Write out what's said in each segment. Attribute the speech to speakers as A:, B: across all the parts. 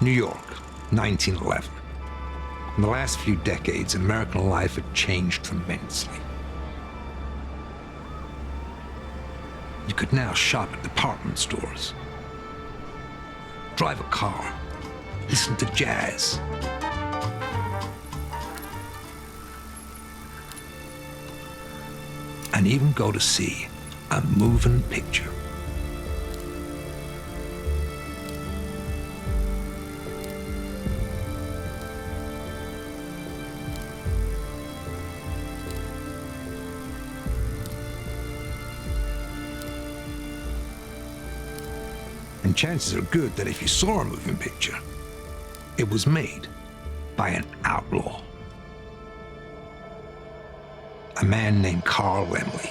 A: New York, 1911. In the last few decades, American life had changed tremendously. You could now shop at department stores, drive a car, listen to jazz, and even go to see a moving picture. And chances are good that if you saw a moving picture, it was made by an outlaw. A man named Carl Laemmle.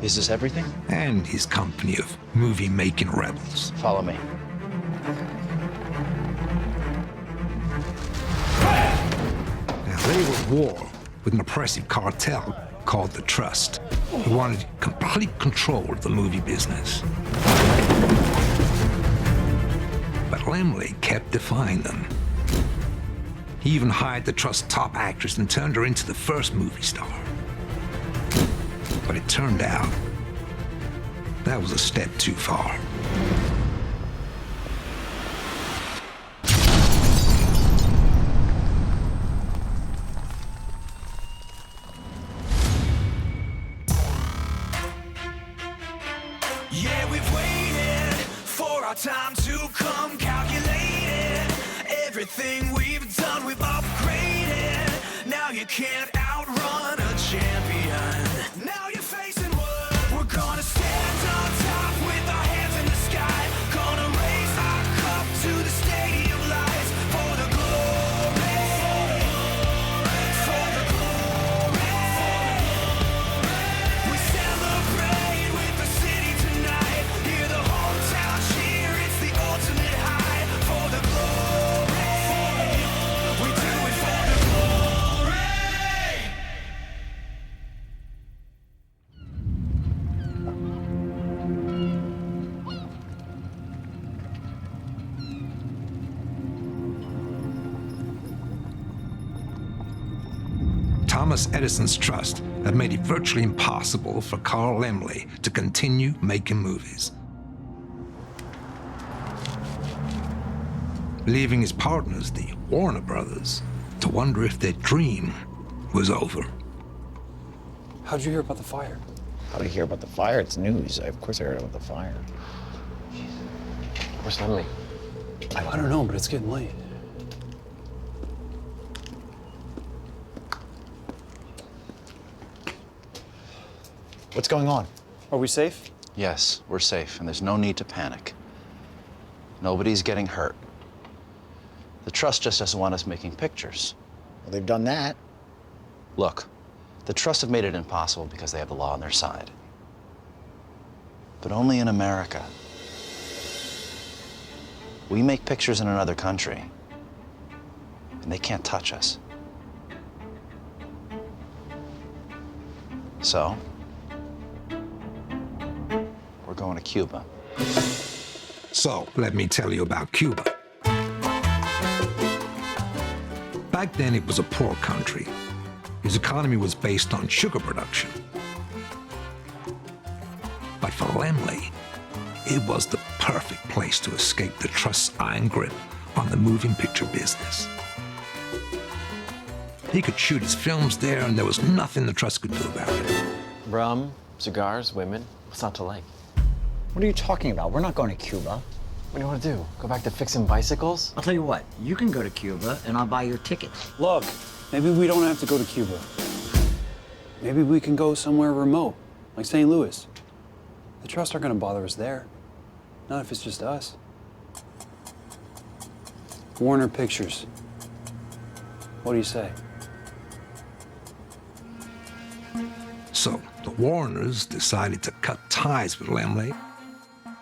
B: Is this everything?
A: And his company of movie-making rebels.
B: Follow me.
A: Now, they were at war with an oppressive cartel called the Trust, who wanted complete control of the movie business. But Laemmle kept defying them. He even hired the Trust's top actress and turned her into the first movie star. But it turned out that was a step too far.
C: Yeah, we've waited for our time to come, calculated everything we've done, we've upgraded. Now you can't outrun a champion. Now you're facing what? We're gonna stand on top with our hands in the sky. Gonna raise our cup to the stadium lights for the glory, for the glory. We celebrate with the city tonight. Hear the hometown cheer, it's the ultimate high for the glory. We do it for the glory.
A: Thomas Edison's trust had made it virtually impossible for Carl Laemmle to continue making movies, leaving his partners, the Warner Brothers, to wonder if their dream was over.
D: How'd you hear about the fire?
B: How did you hear about the fire? It's news. Of course I heard about the fire.
D: Where's Laemmle? I don't know, but it's getting late.
B: What's going on?
D: Are we safe?
E: Yes, we're safe, and there's no need to panic. Nobody's getting hurt. The Trust just doesn't want us making pictures.
B: Well, they've done that.
E: Look, the Trust have made it impossible because they have the law on their side. But only in America. We make pictures in another country, and they can't touch us. So, we're going to Cuba.
A: So, let me tell you about Cuba. Back then, it was a poor country. Its economy was based on sugar production. But for Laemmle, it was the perfect place to escape the Trust's iron grip on the moving picture business. He could shoot his films there, and there was nothing the Trust could do about it.
D: Rum, cigars, women. What's not to like?
F: What are you talking about? We're not going to Cuba.
D: What do you want to do? Go back to fixing bicycles?
F: I'll tell you what, you can go to Cuba and I'll buy your ticket.
G: Look, maybe we don't have to go to Cuba. Maybe we can go somewhere remote, like St. Louis. The Trust aren't gonna bother us there. Not if it's just us. Warner Pictures. What do you say?
A: So the Warners decided to cut ties with Laemmle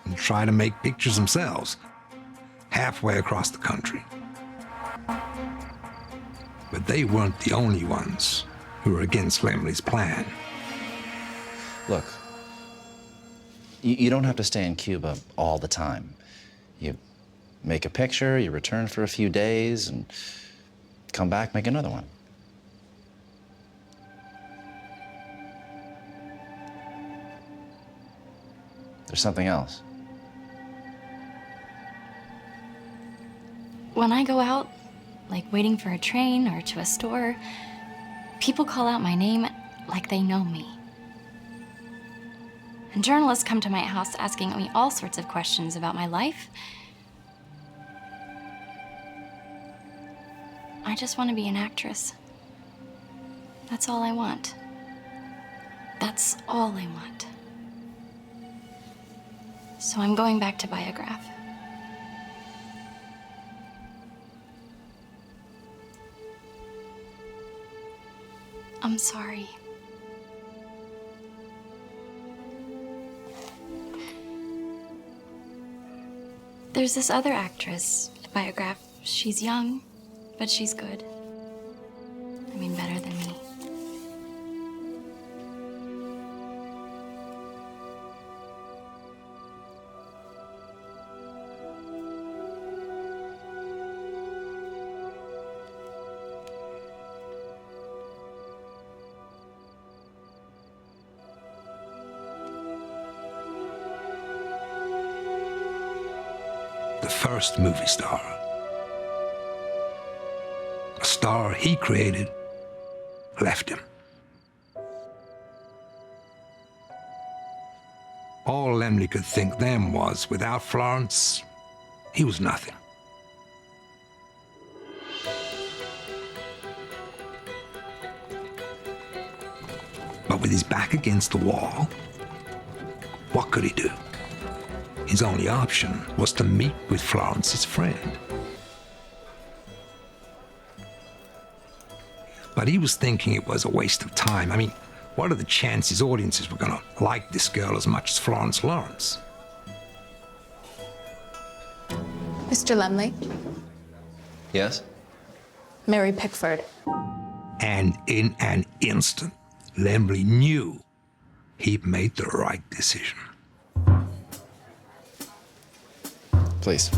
A: and try to make pictures themselves, halfway across the country. But they weren't the only ones who were against Laemmle's plan.
E: Look, you don't have to stay in Cuba all the time. You make a picture, you return for a few days, and come back, make another one. There's something else.
H: When I go out, like waiting for a train or to a store, people call out my name like they know me. And journalists come to my house asking me all sorts of questions about my life. I just want to be an actress. That's all I want. That's all I want. So I'm going back to Biograph. I'm sorry. There's this other actress at Biograph. She's young, but she's good. I mean, better than me.
A: The first movie star. A star he created left him. All Laemmle could think then was, without Florence, he was nothing. But with his back against the wall, what could he do? His only option was to meet with Florence's friend. But he was thinking it was a waste of time. I mean, what are the chances audiences were gonna like this girl as much as Florence Lawrence?
I: Mr. Laemmle,
E: Yes?
I: Mary Pickford.
A: And in an instant, Laemmle knew he'd made the right decision.
E: Please.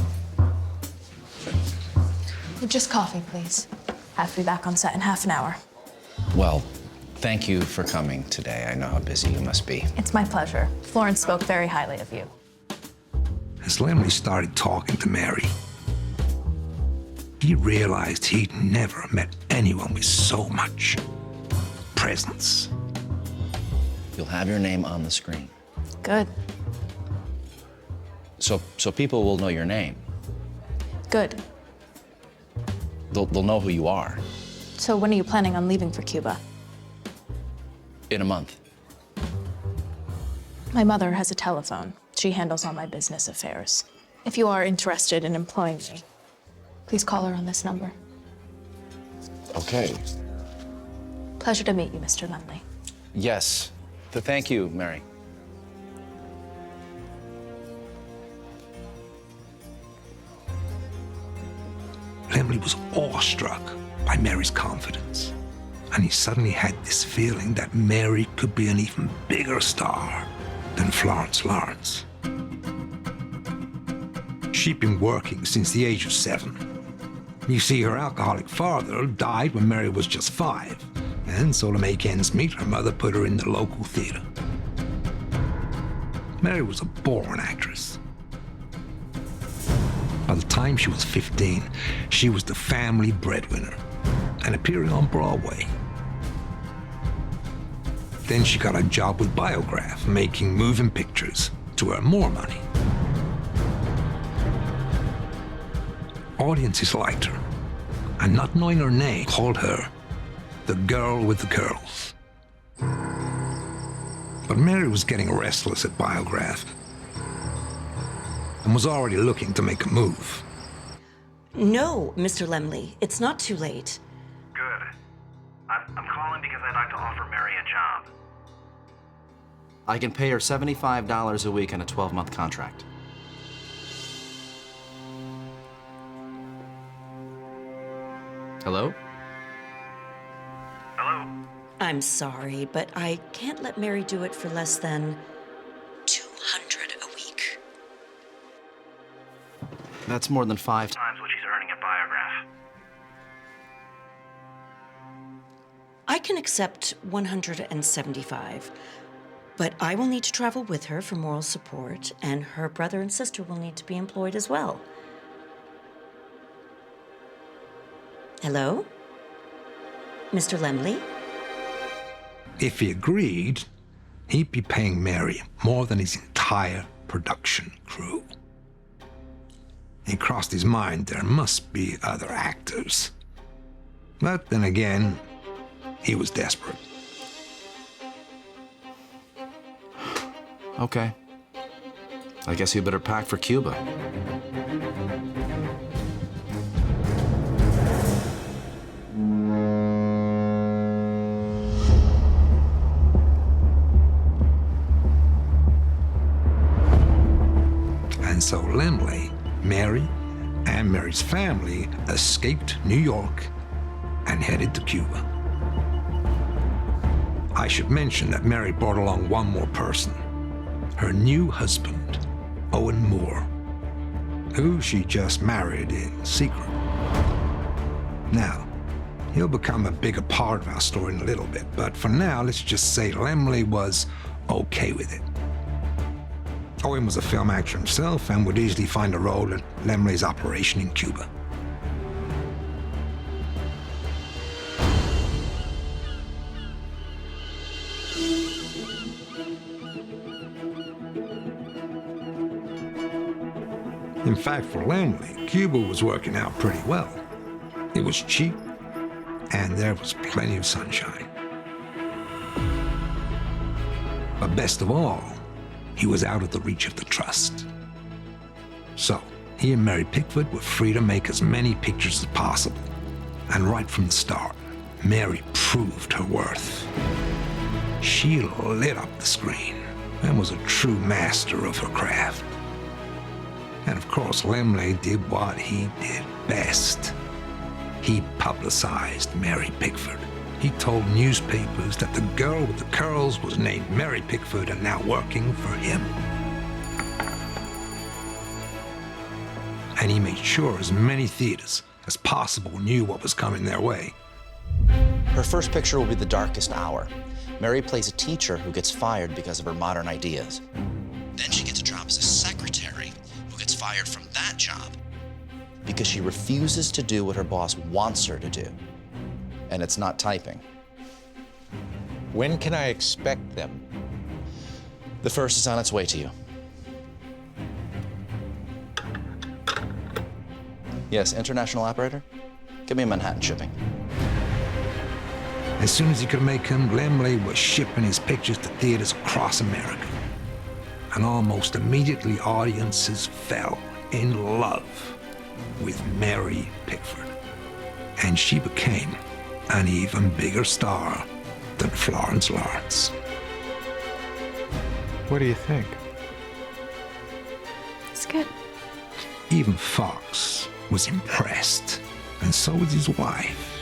I: Just coffee, please. Have to be back on set in half an hour.
E: Well, thank you for coming today. I know how busy you must be.
I: It's my pleasure. Florence spoke very highly of you.
A: As Laemmle started talking to Mary, he realized he'd never met anyone with so much presence.
E: You'll have your name on the screen.
I: Good.
E: So people will know your name.
I: Good.
E: They'll know who you are
I: So when are you planning on leaving for Cuba?
E: in a month.
I: My mother has a telephone. She handles all my business affairs. If you are interested in employing me, please call her on this number.
E: Okay.
I: Pleasure to meet you, Mr. Laemmle.
E: Yes. Thank you, Mary.
A: Laemmle was awestruck by Mary's confidence, and he suddenly had this feeling that Mary could be an even bigger star than Florence Lawrence. She'd been working since the age of 7. You see, her alcoholic father died when Mary was just 5, and so to make ends meet, her mother put her in the local theater. Mary was a born actress. By the time she was 15, she was the family breadwinner and appearing on Broadway. Then she got a job with Biograph, making moving pictures to earn more money. Audiences liked her, and not knowing her name, called her the girl with the curls. But Mary was getting restless at Biograph and was already looking to make a move.
J: No, Mr. Laemmle, it's not too late.
K: Good. I'm calling because I'd like to offer Mary a job.
E: I can pay her $75 a week on a 12-month contract. Hello?
K: Hello?
J: I'm sorry, but I can't let Mary do it for less than $200 a week.
E: That's more than 5
K: times what she's earning at Biograph.
J: I can accept 175, but I will need to travel with her for moral support, and her brother and sister will need to be employed as well. Hello? Mr. Laemmle?
A: If he agreed, he'd be paying Mary more than his entire production crew. It crossed his mind there must be other actors. But then again, he was desperate.
E: Okay. I guess you better pack for Cuba.
A: And so Laemmle, Mary, and Mary's family escaped New York and headed to Cuba. I should mention that Mary brought along one more person, her new husband, Owen Moore, who she just married in secret. Now, he'll become a bigger part of our story in a little bit, but for now, let's just say Laemmle was okay with it. Owen was a film actor himself and would easily find a role in Laemmle's operation in Cuba. In fact, for Laemmle, Cuba was working out pretty well. It was cheap, and there was plenty of sunshine. But best of all, he was out of the reach of the trust. So, he and Mary Pickford were free to make as many pictures as possible. And right from the start, Mary proved her worth. She lit up the screen and was a true master of her craft. And of course, Laemmle did what he did best. He publicized Mary Pickford. He told newspapers that the girl with the curls was named Mary Pickford and now working for him. And he made sure as many theaters as possible knew what was coming their way.
E: Her first picture will be The Darkest Hour. Mary plays a teacher who gets fired because of her modern ideas. Then she gets a job as a secretary who gets fired from that job because she refuses to do what her boss wants her to do. And it's not typing.
L: When can I expect them?
E: The first is on its way to you. Yes, international operator? Give me a Manhattan shipping.
A: As soon as he could make them, Laemmle was shipping his pictures to theaters across America. And almost immediately, audiences fell in love with Mary Pickford. And she became an even bigger star than Florence Lawrence.
L: What do you think?
H: It's good.
A: Even Fox was impressed, and so was his wife.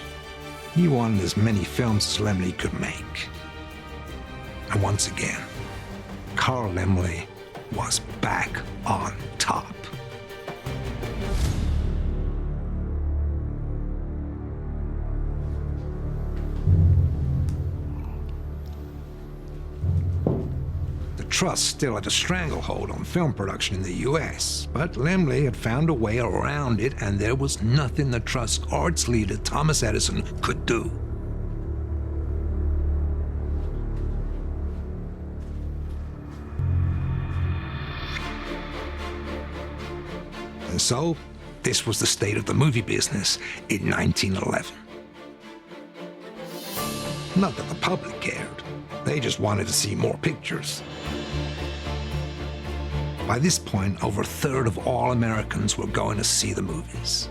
A: He wanted as many films as Laemmle could make. And once again, Carl Laemmle was back on top. The trust still had a stranglehold on film production in the US, but Laemmle had found a way around it, and there was nothing the trust's arts leader, Thomas Edison, could do. And so, this was the state of the movie business in 1911. Not that the public cared. They just wanted to see more pictures. By this point, over a third of all Americans were going to see the movies.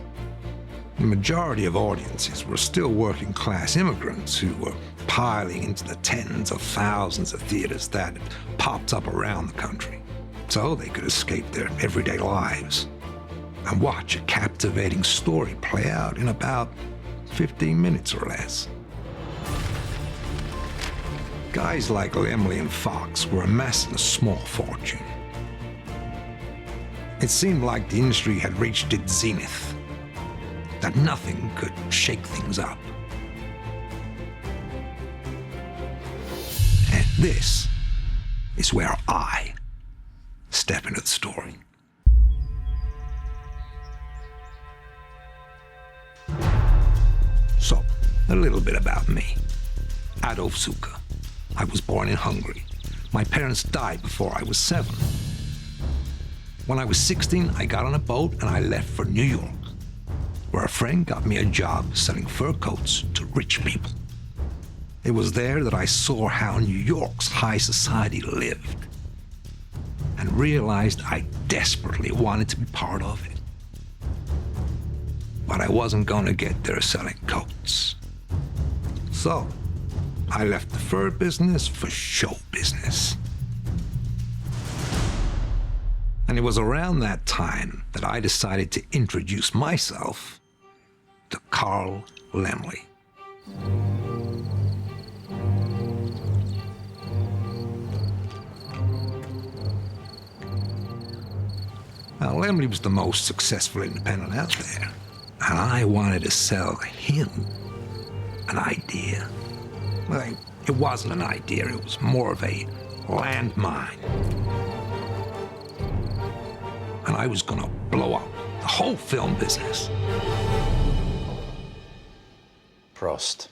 A: The majority of audiences were still working-class immigrants who were piling into the tens of thousands of theaters that had popped up around the country, so they could escape their everyday lives and watch a captivating story play out in about 15 minutes or less. Guys like Laemmle and Fox were amassing a small fortune. It seemed like the industry had reached its zenith, that nothing could shake things up. And this is where I step into the story. So, a little bit about me. Adolf Zukor. I was born in Hungary. My parents died before I was 7. When I was 16, I got on a boat and I left for New York, where a friend got me a job selling fur coats to rich people. It was there that I saw how New York's high society lived and realized I desperately wanted to be part of it. But I wasn't going to get there selling coats. So, I left the fur business for show business. And it was around that time that I decided to introduce myself to Carl Laemmle. Now, Laemmle was the most successful independent out there, and I wanted to sell him an idea. Well, it wasn't an idea, it was more of a landmine. And I was gonna blow up the whole film business.
E: Prost.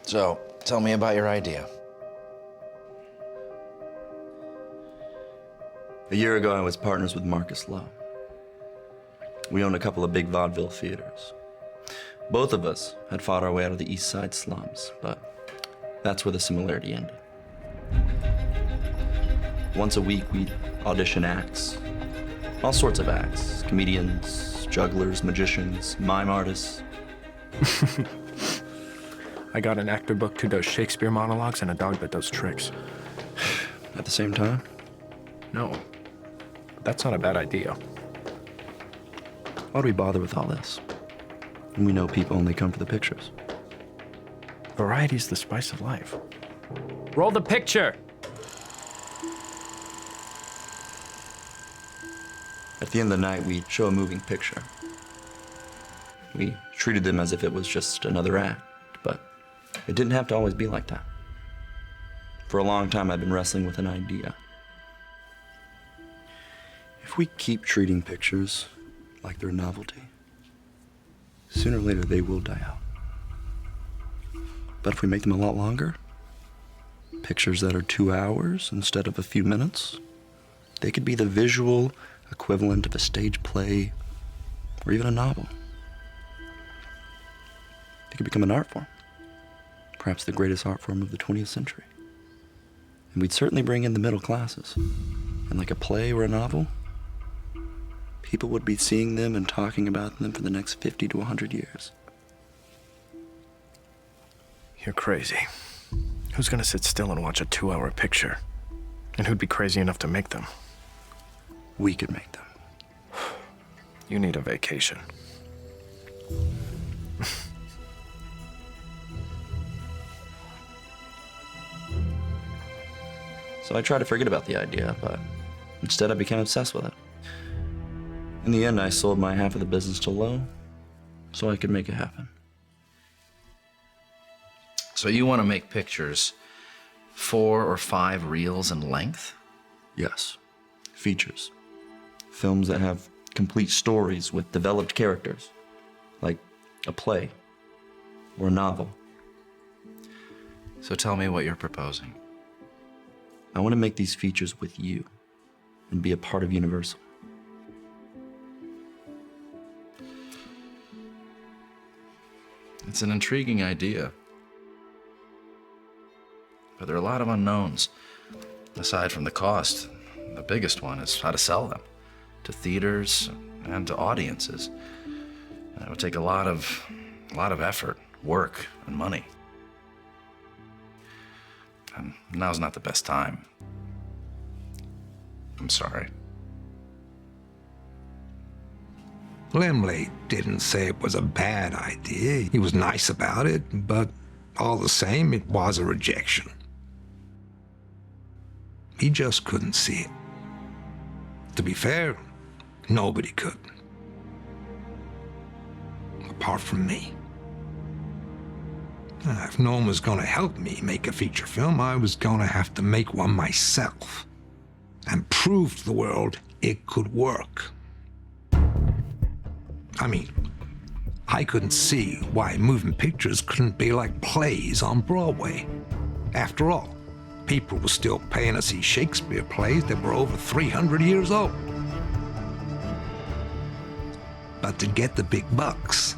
E: So, tell me about your idea.
M: A year ago, I was partners with Marcus Lowe. We owned a couple of big vaudeville theaters. Both of us had fought our way out of the East Side slums, but that's where the similarity ended. Once a week, we'd audition acts. All sorts of acts. Comedians, jugglers, magicians, mime artists.
N: I got an actor book who does Shakespeare monologues and a dog that does tricks.
M: At the same time?
N: No. That's not a bad idea.
M: Why do we bother with all this? When we know people only come for the pictures.
N: Variety's the spice of life. Roll the picture!
M: At the end of the night, we'd show a moving picture. We treated them as if it was just another act, but it didn't have to always be like that. For a long time, I've been wrestling with an idea. If we keep treating pictures like they're a novelty, sooner or later they will die out. But if we make them a lot longer, pictures that are 2 hours instead of a few minutes, they could be the visual equivalent of a stage play or even a novel. They could become an art form, perhaps the greatest art form of the 20th century. And we'd certainly bring in the middle classes. And like a play or a novel, people would be seeing them and talking about them for the next 50 to 100 years.
N: You're crazy. Who's gonna sit still and watch a 2-hour picture? And who'd be crazy enough to make them?
M: We could make them.
N: You need a vacation.
M: So I tried to forget about the idea, but instead I became obsessed with it. In the end, I sold my half of the business to Lowe so I could make it happen.
E: So you want to make pictures 4 or 5 reels in length?
M: Yes. Features. Films that have complete stories with developed characters, like a play or a novel.
E: So tell me what you're proposing.
M: I want to make these features with you and be a part of Universal.
E: It's an intriguing idea. But there are a lot of unknowns. Aside from the cost, the biggest one is how to sell them to theaters and to audiences. And it would take a lot of effort, work, and money. And now's not the best time. I'm sorry.
A: Laemmle didn't say it was a bad idea. He was nice about it, but all the same, it was a rejection. He just couldn't see it. To be fair, nobody could. Apart from me. If no one was going to help me make a feature film, I was going to have to make one myself and prove to the world it could work. I mean, I couldn't see why moving pictures couldn't be like plays on Broadway. After all, people were still paying to see Shakespeare plays that were over 300 years old. But to get the big bucks,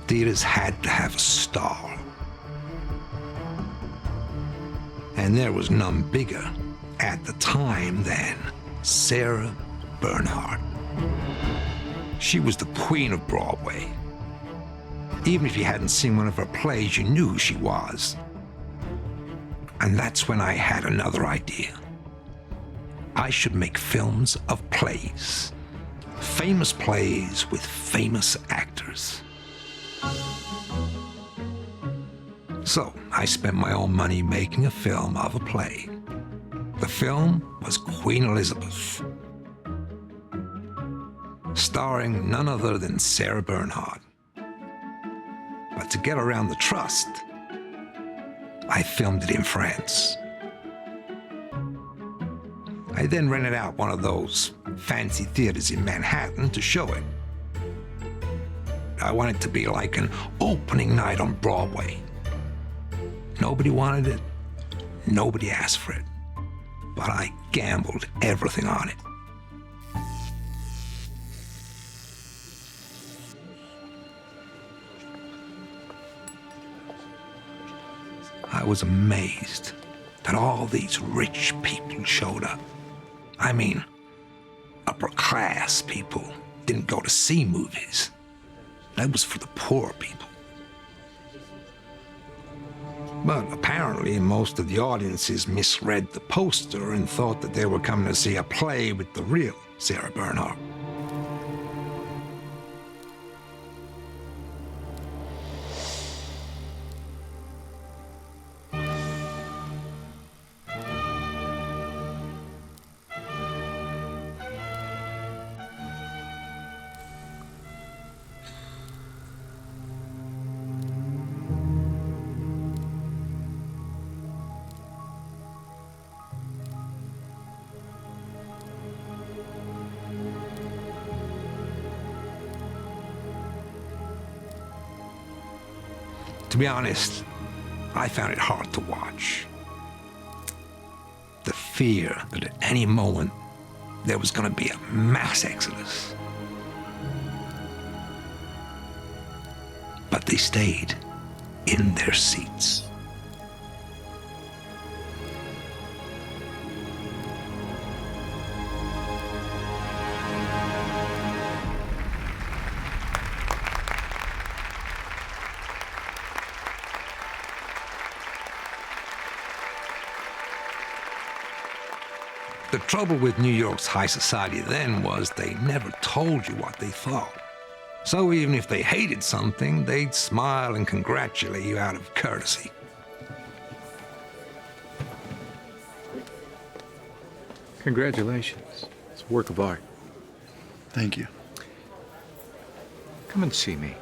A: theaters had to have a star. And there was none bigger at the time than Sarah Bernhardt. She was the queen of Broadway. Even if you hadn't seen one of her plays, you knew who she was. And that's when I had another idea. I should make films of plays. Famous plays with famous actors. So I spent my own money making a film of a play. The film was Queen Elizabeth, starring none other than Sarah Bernhardt. But to get around the trust, I filmed it in France. I then rented out one of those fancy theaters in Manhattan to show it. I wanted it to be like an opening night on Broadway. Nobody wanted it, nobody asked for it, but I gambled everything on it. I was amazed that all these rich people showed up. I mean, upper class people didn't go to see movies. That was for the poor people. But apparently most of the audiences misread the poster and thought that they were coming to see a play with the real Sarah Bernhardt. To be honest, I found it hard to watch. The fear that at any moment there was going to be a mass exodus. But they stayed in their seats. The trouble with New York's high society then was they never told you what they thought. So even if they hated something, they'd smile and congratulate you out of courtesy.
L: Congratulations. It's a work of art.
M: Thank you.
L: Come and see me.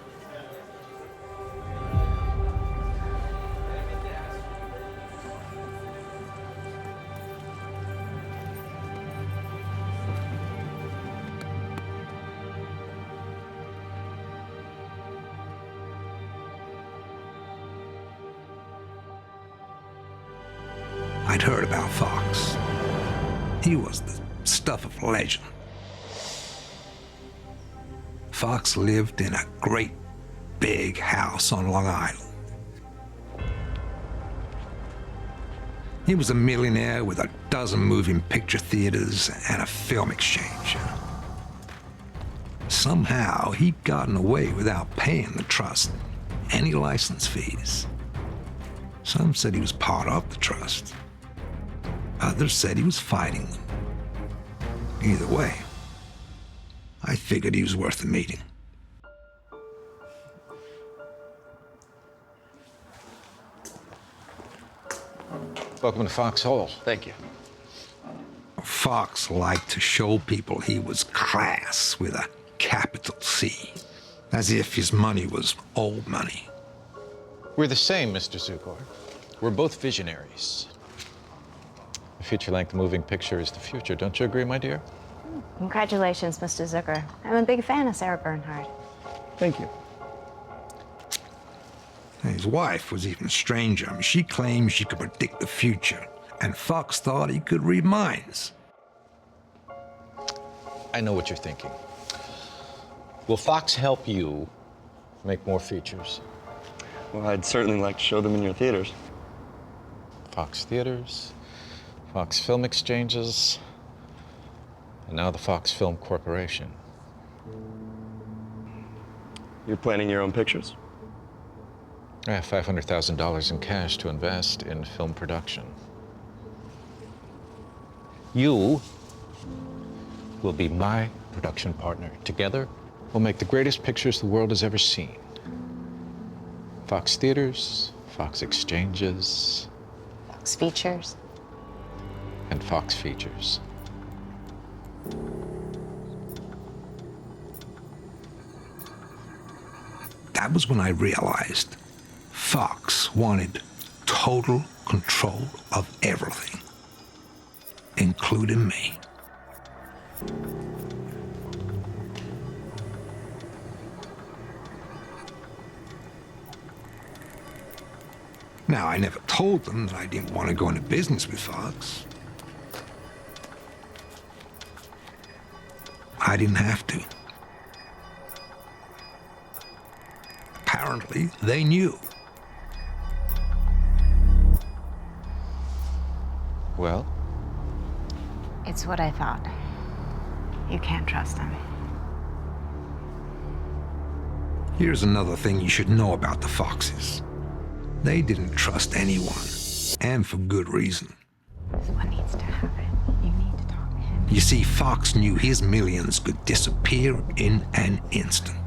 A: I'd heard about Fox. He was the stuff of legend. Fox lived in a great big house on Long Island. He was a millionaire with a dozen moving picture theaters and a film exchange. Somehow he'd gotten away without paying the trust any license fees. Some said he was part of the trust. Others said he was fighting them. Either way, I figured he was worth the meeting.
L: Welcome to Fox Hall.
M: Thank you.
A: Fox liked to show people he was class with a capital C, as if his money was old money.
L: We're the same, Mr. Zukor. We're both visionaries. A feature-length moving picture is the future. Don't you agree, my dear?
O: Congratulations, Mr. Zukor. I'm a big fan of Sarah Bernhardt.
G: Thank you.
A: His wife was even stranger. I mean, she claimed she could predict the future, and Fox thought he could read minds.
L: I know what you're thinking. Will Fox help you make more features?
M: Well, I'd certainly like to show them in your theaters.
L: Fox Theaters, Fox Film Exchanges, and now the Fox Film Corporation.
M: You're planning your own pictures?
L: I have $500,000 in cash to invest in film production. You will be my production partner. Together, we'll make the greatest pictures the world has ever seen. Fox Theaters, Fox Exchanges,
O: Fox Features.
L: and Fox Features.
A: That was when I realized Fox wanted total control of everything, including me. Now, I never told them that I didn't want to go into business with Fox. I didn't have to. Apparently, they knew.
L: Well?
O: It's what I thought. You can't trust them.
A: Here's another thing you should know about the Foxes. They didn't trust anyone, and for good reason.
O: This is what needs to happen. You need to talk to him.
A: You see, Fox knew his millions could disappear in an instant,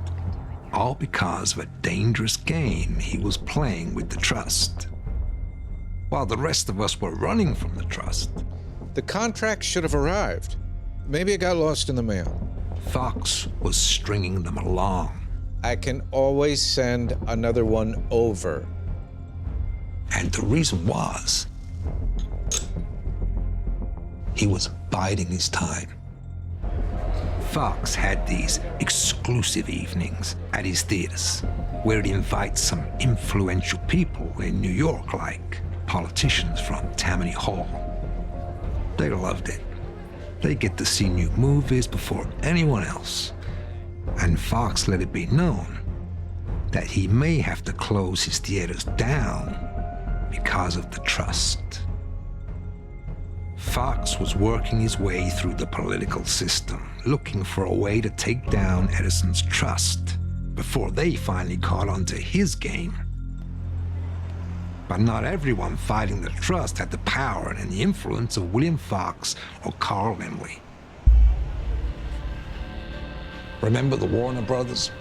A: all because of a dangerous game he was playing with the trust. While the rest of us were running from the trust.
L: The contract should have arrived. Maybe it got lost in the mail.
A: Fox was stringing them along.
L: I can always send another one over.
A: And the reason was, he was biding his time. Fox had these exclusive evenings at his theaters, where he'd invite some influential people in New York, like politicians from Tammany Hall. They loved it. They get to see new movies before anyone else. And Fox let it be known that he may have to close his theaters down because of the trust. Fox was working his way through the political system, looking for a way to take down Edison's trust before they finally caught on to his game. But not everyone fighting the trust had the power and the influence of William Fox or Carl Laemmle. Remember the Warner Brothers?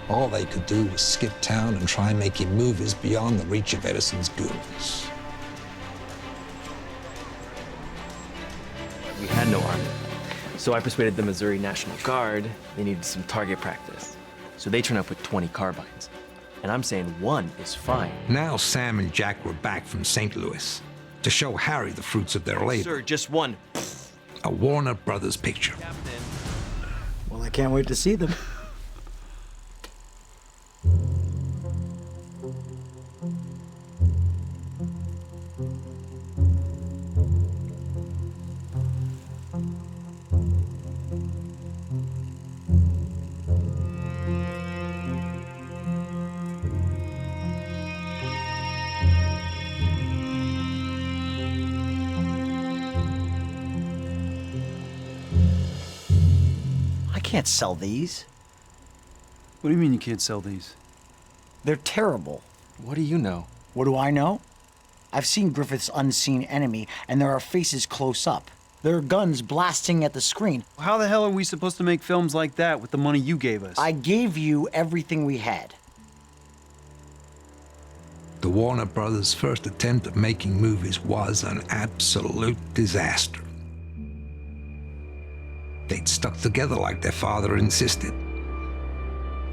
A: All they could do was skip town and try making movies beyond the reach of Edison's goons.
P: We had no army. So I persuaded the Missouri National Guard they needed some target practice. So they turned up with 20 carbines. And I'm saying one is fine.
A: Now Sam and Jack were back from St. Louis to show Harry the fruits of their labor.
P: Sir, just one.
A: A Warner Brothers picture.
F: Well, I can't wait to see them. I can't sell these.
G: What do you mean you can't sell these?
F: They're terrible.
P: What do you know?
F: What do I know? I've seen Griffith's Unseen Enemy, and there are faces close up. There are guns blasting at the screen.
G: How the hell are we supposed to make films like that with the money you gave us?
F: I gave you everything we had.
A: The Warner Brothers' first attempt at making movies was an absolute disaster. They'd stuck together like their father insisted,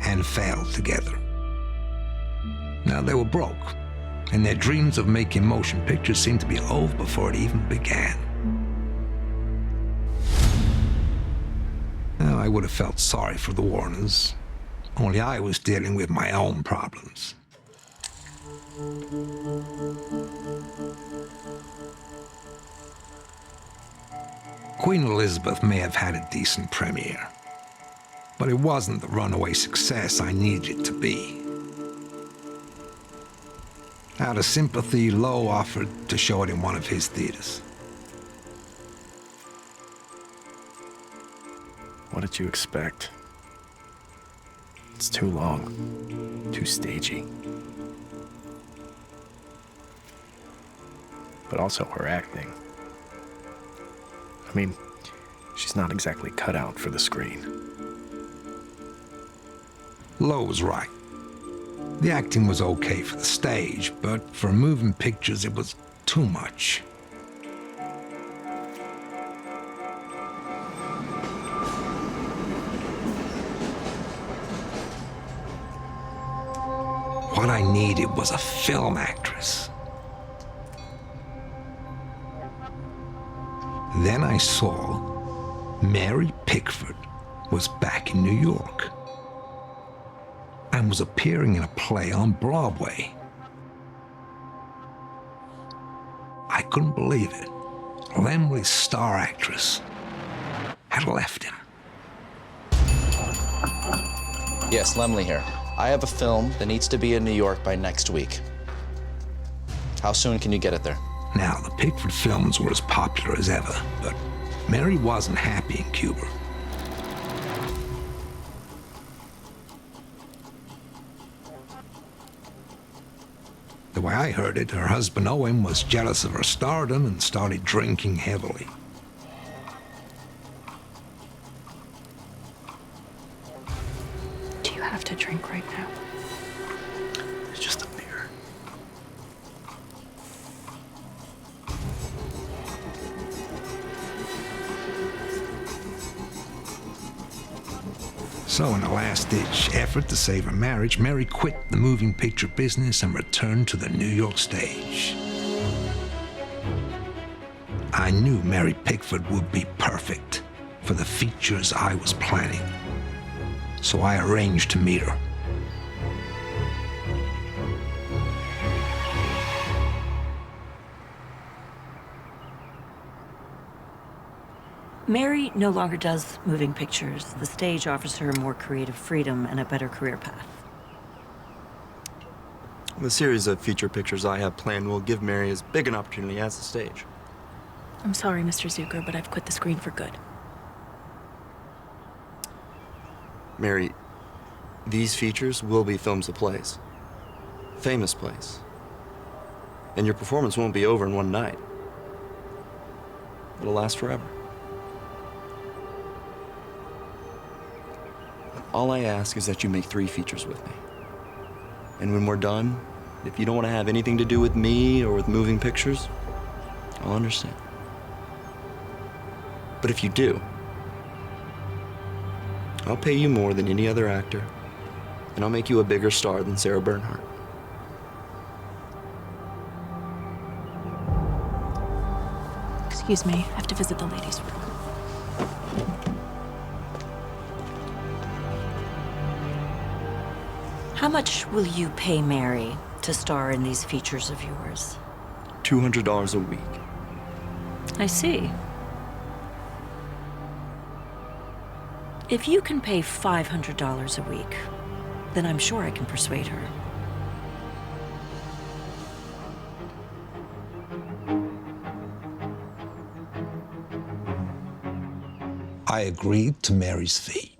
A: and failed together. Now they were broke, and their dreams of making motion pictures seemed to be over before it even began. Now, I would have felt sorry for the Warners, only I was dealing with my own problems. Queen Elizabeth may have had a decent premiere, but it wasn't the runaway success I needed it to be. Out of sympathy, Lowe offered to show it in one of his theaters.
N: What did you expect? It's too long, too stagey. But also her acting. I mean, she's not exactly cut out for the screen.
A: Lowe was right. The acting was okay for the stage, but for moving pictures, it was too much. What I needed was a film actress. Then I saw Mary Pickford was back in New York and was appearing in a play on Broadway. I couldn't believe it. Laemmle's star actress had left him.
E: Yes, Laemmle here. I have a film that needs to be in New York by next week. How soon can you get it there?
A: Now, the Pickford films were as popular as ever, but Mary wasn't happy in Cuba. The way I heard it, her husband Owen was jealous of her stardom and started drinking heavily.
I: Do you have to drink right now?
N: It's just a beer.
A: So in a last-ditch effort to save her marriage, Mary quit the moving picture business and returned to the New York stage. I knew Mary Pickford would be perfect for the features I was planning, so I arranged to meet her.
J: Mary no longer does moving pictures. The stage offers her more creative freedom and a better career path.
M: The series of feature pictures I have planned will give Mary as big an opportunity as the stage.
I: I'm sorry, Mr. Zukor, but I've quit the screen for good.
M: Mary, these features will be films of plays. Famous plays. And your performance won't be over in one night. It'll last forever. All I ask is that you make 3 features with me. And when we're done, if you don't want to have anything to do with me or with moving pictures, I'll understand. But if you do, I'll pay you more than any other actor, and I'll make you a bigger star than Sarah Bernhardt.
I: Excuse me, I have to visit the ladies' room.
J: How much will you pay Mary to star in these features of yours?
M: $200 a week.
J: I see. If you can pay $500 a week, then I'm sure I can persuade her.
A: I agreed to Mary's fee.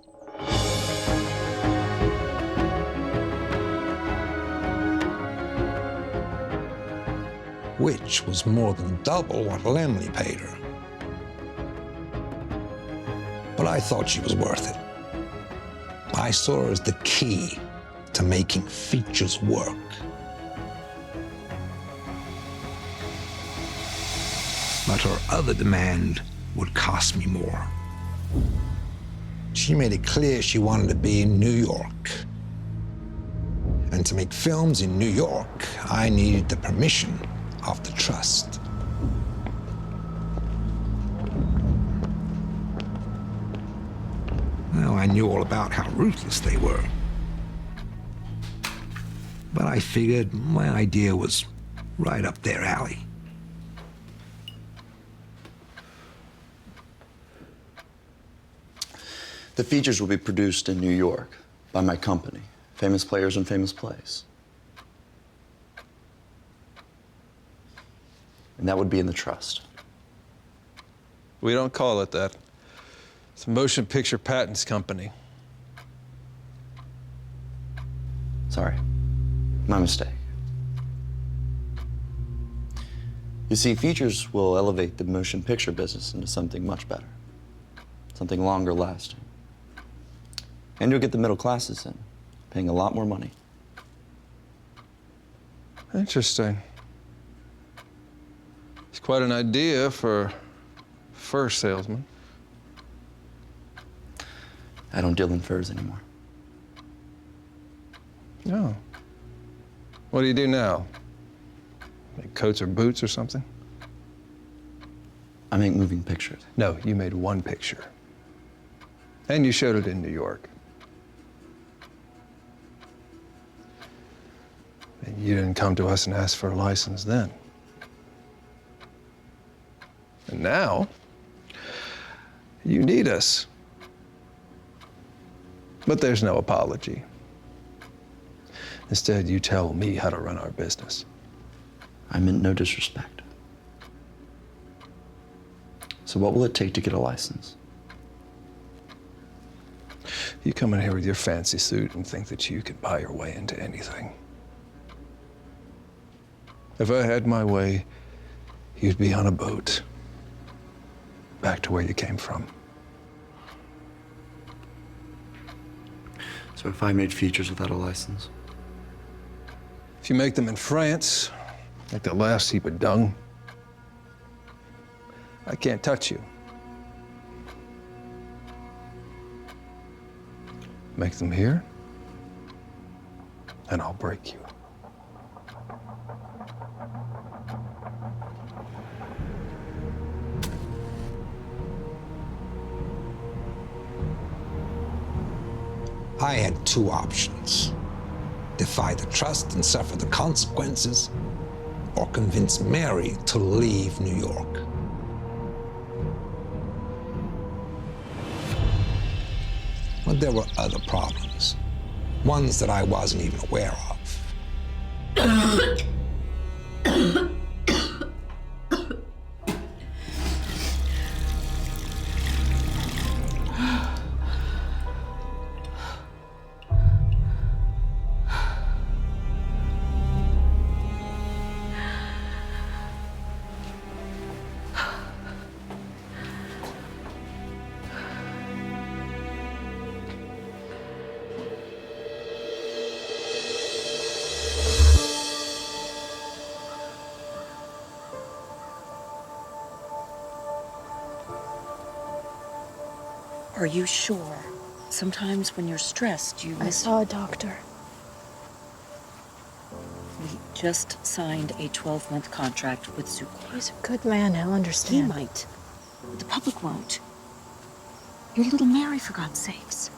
A: Which was more than double what Laemmle paid her. But I thought she was worth it. I saw her as the key to making features work. But her other demand would cost me more. She made it clear she wanted to be in New York. And to make films in New York, I needed the permission of the trust. Well, I knew all about how ruthless they were. But I figured my idea was right up their alley.
M: The features will be produced in New York by my company, Famous Players and Famous Plays. And that would be in the trust.
L: We don't call it that. It's a motion picture patents company.
M: Sorry, my mistake. You see, features will elevate the motion picture business into something much better, something longer lasting. And you'll get the middle classes in, paying a lot more money.
L: Interesting. It's quite an idea for a fur salesman.
M: I don't deal in furs anymore.
L: No. What do you do now? Make coats or boots or something?
M: I make moving pictures.
L: No, you made one picture. And you showed it in New York. And you didn't come to us and ask for a license then. And now, you need us. But there's no apology. Instead, you tell me how to run our business.
M: I meant no disrespect. So what will it take to get a license?
L: You come in here with your fancy suit and think that you can buy your way into anything. If I had my way, you'd be on a boat back to where you came from.
M: So if I made features without a license?
L: If you make them in France, like the last heap of dung, I can't touch you. Make them here, and I'll break you.
A: I had two options: defy the trust and suffer the consequences, or convince Mary to leave New York. But there were other problems, ones that I wasn't even aware of.
J: Are you sure? Sometimes when you're stressed, you
I: I saw a doctor.
J: We just signed a 12-month contract with Zukor.
I: He's a good man, he'll
J: He
I: understand.
J: might. The public won't. Your little Mary, for God's sakes.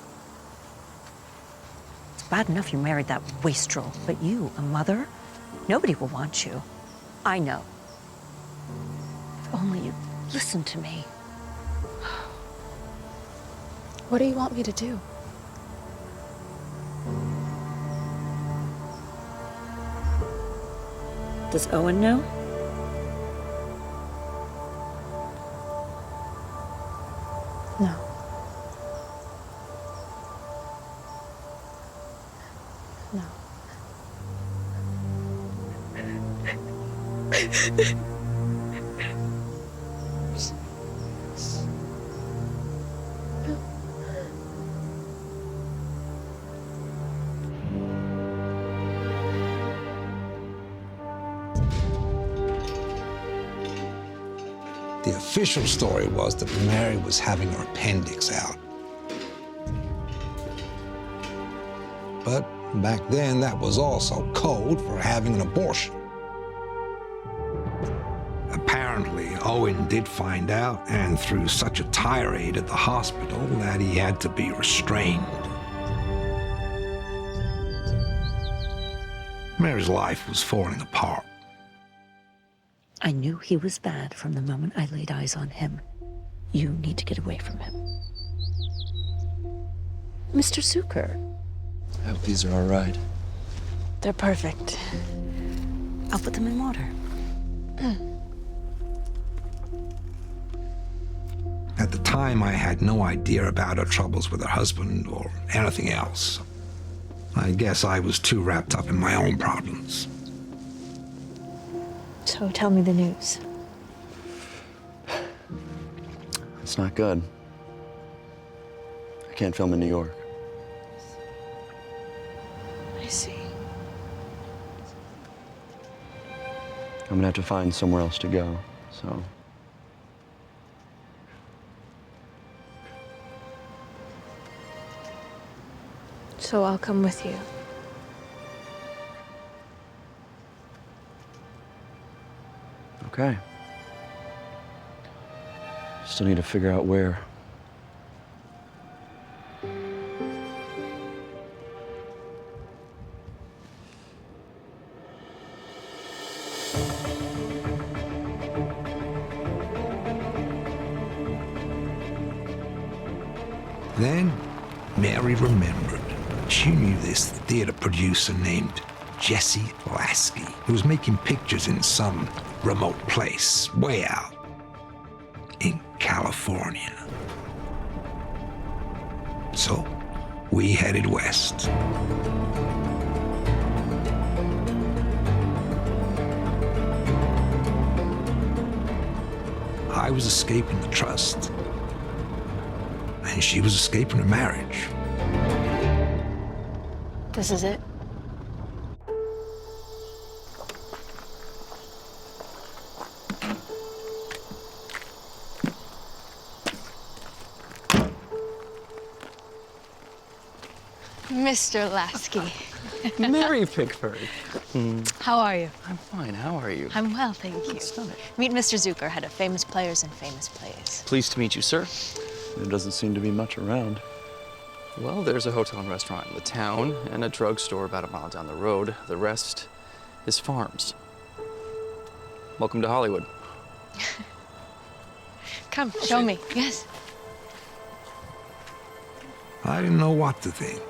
J: It's bad enough you married that wastrel, but you, a mother, nobody will want you. I know. If only you'd listen to me.
I: What do you want me to do?
J: Does Owen know?
I: No. No.
A: The official story was that Mary was having her appendix out. But back then, that was also code for having an abortion. Apparently, Owen did find out and threw such a tirade at the hospital that he had to be restrained. Mary's life was falling apart.
J: I knew he was bad from the moment I laid eyes on him. You need to get away from him. Mr. Zukor.
M: I hope these are all right.
I: They're perfect.
J: I'll put them in water.
A: At the time, I had no idea about her troubles with her husband or anything else. I guess I was too wrapped up in my own problems.
I: So tell me the news.
M: It's not good. I can't film in New York.
I: I see.
M: I'm gonna have to find somewhere else to go, so.
I: So I'll come with you.
M: Okay. Still need to figure out where.
A: Then, Mary remembered. She knew this theater producer named Jesse Lasky, who was making pictures in some remote place, way out in California. So, we headed west. I was escaping the trust, and she was escaping her marriage.
I: This is it? Mr. Lasky.
N: Mary Pickford.
I: How are you?
N: I'm fine. How are you?
I: I'm well, thank you.
N: Stunning.
I: Meet Mr. Zukor, head of famous players and famous plays.
N: Pleased to meet you, sir.
M: There doesn't seem to be much around.
Q: Well, there's a hotel and restaurant in the town and a drugstore about a mile down the road. The rest is farms. Welcome to Hollywood.
I: Come, show me. Yes.
A: I didn't know what to think.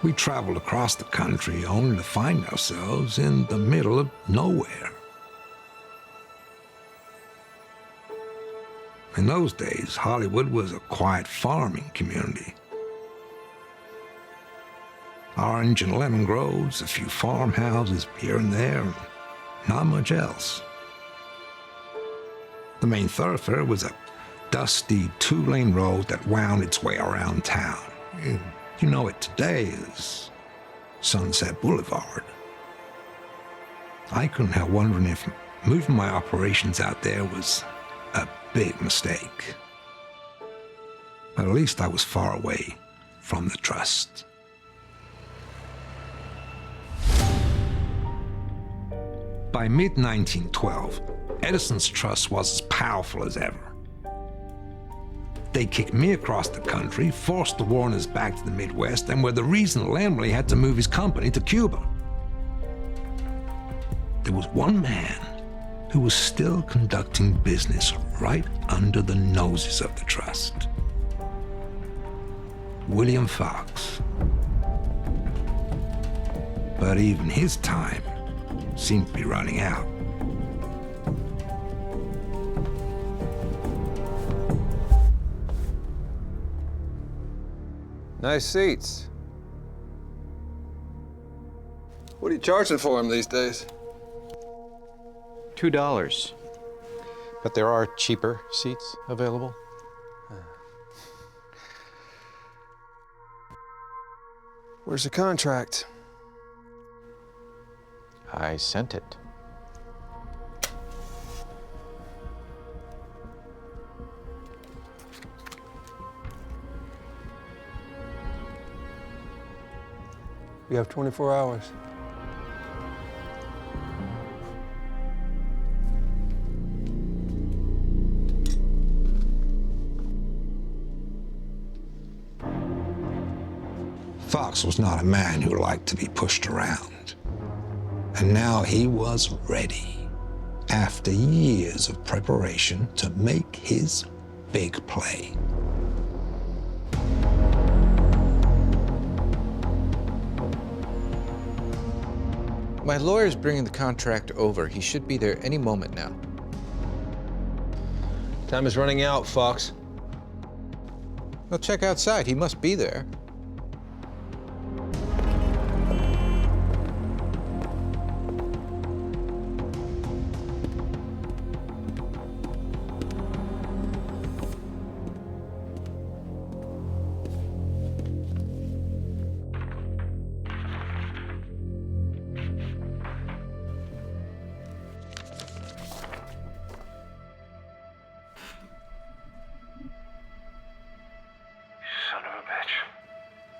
A: We traveled across the country only to find ourselves in the middle of nowhere. In those days, Hollywood was a quiet farming community. Orange and lemon groves, a few farmhouses here and there, and not much else. The main thoroughfare was a dusty two-lane road that wound its way around town. You know it today as Sunset Boulevard. I couldn't help wondering if moving my operations out there was a big mistake. But at least I was far away from the trust. By mid-1912, Edison's trust was as powerful as ever. They kicked me across the country, forced the Warners back to the Midwest, and were the reason Laemmle had to move his company to Cuba. There was one man who was still conducting business right under the noses of the trust. William Fox. But even his time seemed to be running out.
R: Nice seats. What are you charging for them these days?
L: $2. But there are cheaper seats available.
R: Where's the contract?
L: I sent it.
R: You have 24 hours.
A: Fox was not a man who liked to be pushed around. And now he was ready, after years of preparation, to make his big play.
L: My lawyer's bringing the contract over. He should be there any moment now.
S: Time is running out, Fox.
L: Well, check outside. He must be there.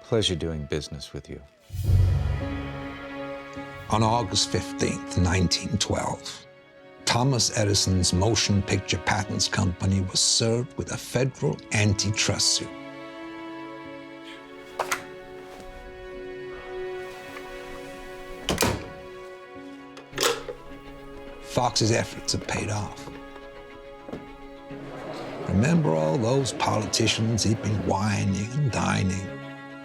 L: Pleasure doing business with you.
A: On August 15th, 1912, Thomas Edison's motion picture patents company was served with a federal antitrust suit. Fox's efforts have paid off. Remember all those politicians he'd been whining and dining?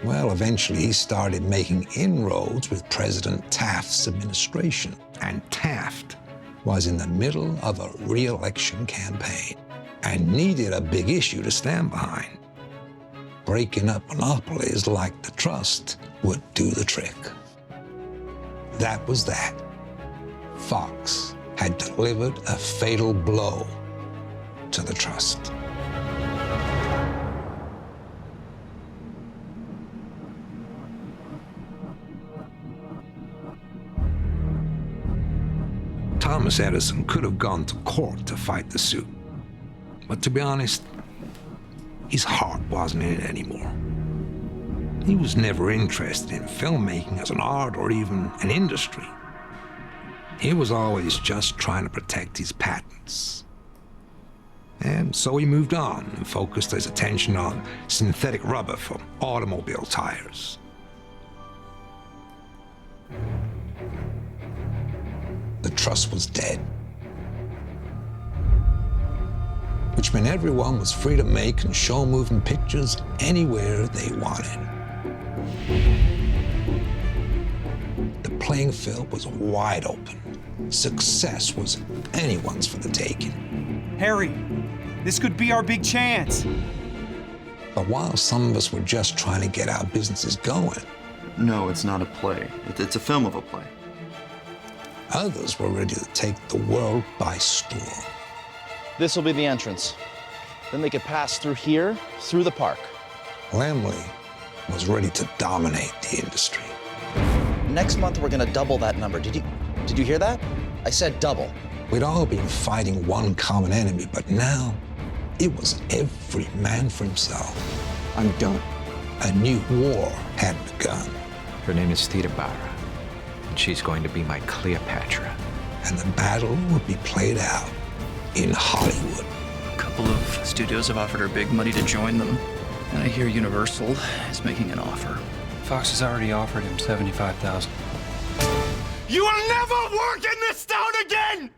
A: Well, eventually he started making inroads with President Taft's administration. And Taft was in the middle of a re-election campaign and needed a big issue to stand behind. Breaking up monopolies like the trust would do the trick. That was that. Fox had delivered a fatal blow to the trust. Thomas Edison could have gone to court to fight the suit. But to be honest, his heart wasn't in it anymore. He was never interested in filmmaking as an art or even an industry. He was always just trying to protect his patents. And so he moved on and focused his attention on synthetic rubber for automobile tires. The trust was dead, which meant everyone was free to make and show moving pictures anywhere they wanted. The playing field was wide open. Success was anyone's for the taking.
T: Harry, this could be our big chance.
A: But while some of us were just trying to get our businesses going,
M: No, it's not a play. It's a film of a play.
A: others were ready to take the world by storm.
E: This will be the entrance. Then they could pass through here, through the park.
A: Laemmle was ready to dominate the industry.
E: Next month, we're gonna double that number. Did you hear that? I said double.
A: We'd all been fighting one common enemy, but now it was every man for himself.
L: I'm done.
A: A new war had begun.
L: Her name is Theda Bara, and she's going to be my Cleopatra.
A: And the battle would be played out in Hollywood.
Q: A couple of studios have offered her big money to join them. And I hear Universal is making an offer.
G: Fox has already offered him $75,000.
T: You will never work in this town again!